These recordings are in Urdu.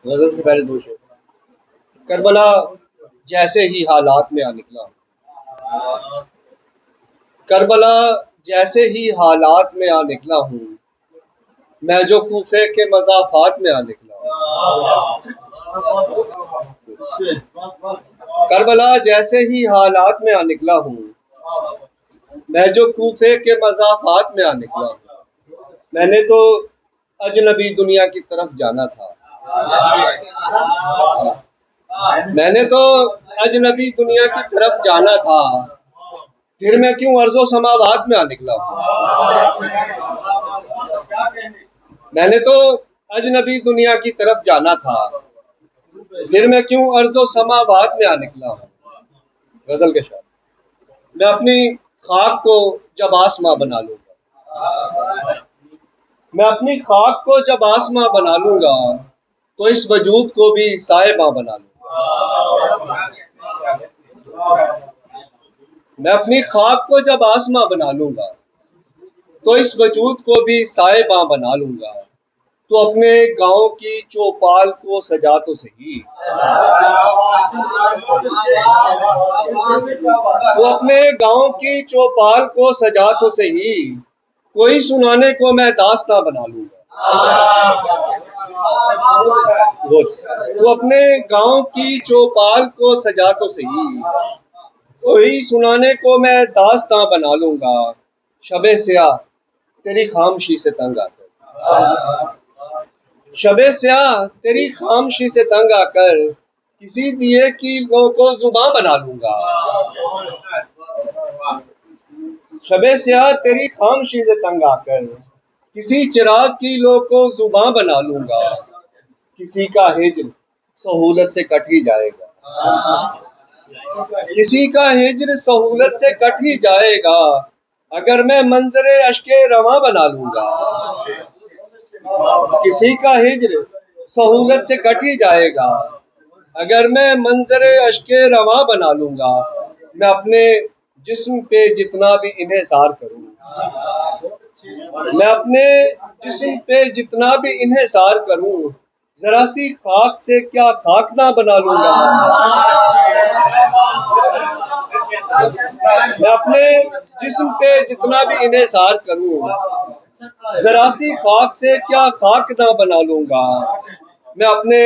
غزل سے پہلے دو شعر۔ کربلا جیسے ہی حالات میں آ نکلا ہوں، کربلا جیسے ہی حالات میں آ نکلا ہوں، میں جو کوفے کے مضافات میں آ نکلا ہوں۔ کربلا جیسے ہی حالات میں آ نکلا ہوں، میں جو کوفے کے مضافات میں آ نکلا ہوں۔ میں نے تو اجنبی دنیا کی طرف جانا تھا، میں نے تو اجنبی دنیا کی طرف جانا تھا، پھر میں کیوں ارض و سماوات میں آ نکلا ہوں۔ میں نے تو اجنبی دنیا کی طرف جانا تھا، پھر میں کیوں ارض و سماوات میں آ نکلا ہوں۔ غزل کے شعر۔ میں اپنی خاک کو جب آسماں بنا لوں گا، میں اپنی خاک کو جب آسماں بنا لوں گا، تو اس وجود کو بھی صاحباں بنا لوں گا۔ میں اپنی خاک کو جب آسماں بنا لوں گا، تو اس وجود کو بھی صاحباں بنا لوں گا۔ تو اپنے گاؤں کی چوپال کو سجا تو صحیح، تو اپنے گاؤں کی چوپال کو سجا تو صحیح، کوئی سنانے کو میں داستاں بنا لوں گا۔ تو اپنے گاؤں کی چوپال کو سجا تو صحیح، کوئی سنانے کو میں داستاں بنا لوں گا۔ شب سیاہ تیری خاموشی سے تنگ آ کر، شب سیاہ تیری خاموشی سے تنگ آ کر، کسی دیے کی لو کو زباں بنا لوں گا۔ شب سیاہ تیری خاموشی سے تنگ آ کر، کسی چراغ کی لو کو زباں بنا لوں گا۔ کسی کا ہجر سہولت سے کٹ ہی جائے گا، کسی کا ہجر سہولت سے کٹ ہی جائے گا، اگر میں منظر اشک رواں بنا لوں گا۔ کسی کا ہجر سہولت سے کٹ ہی جائے گا، اگر میں منظر اشک رواں بنا لوں گا۔ میں اپنے جسم پہ جتنا بھی انحصار کروں، میں اپنے جسم پہ جتنا بھی انحصار کروں، ذرا سی خاک سے کیا خاکداں بنا لوں گا۔ میں اپنے جسم پہ جتنا بھی انحصار کروں، ذرا سی خاک سے کیا خاکداں بنا لوں گا۔ میں اپنے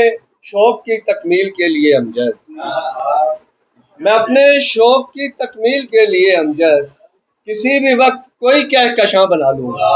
شوق کی تکمیل کے لیے امجد، میں اپنے شوق کی تکمیل کے لیے امجد، کسی بھی وقت کوئی کہکشاں بنا لوں گا۔